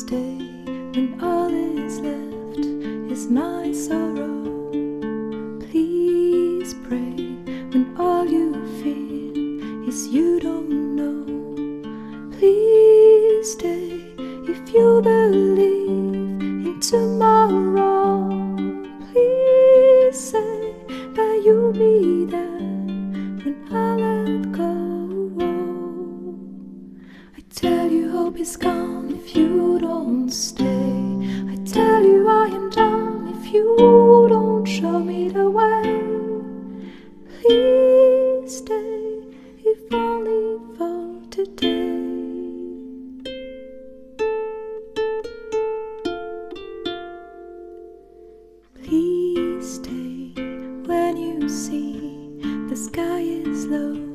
stay when all is left is my sorrow. Please pray when all you feel is you don't know. Please stay if you believe in tomorrow. Please say that you'll be there when I let go. I tell you hope is gone if you don't stay. I tell you I am done if you don't show me the way. Please stay if only for today. Please stay when you see the sky is low.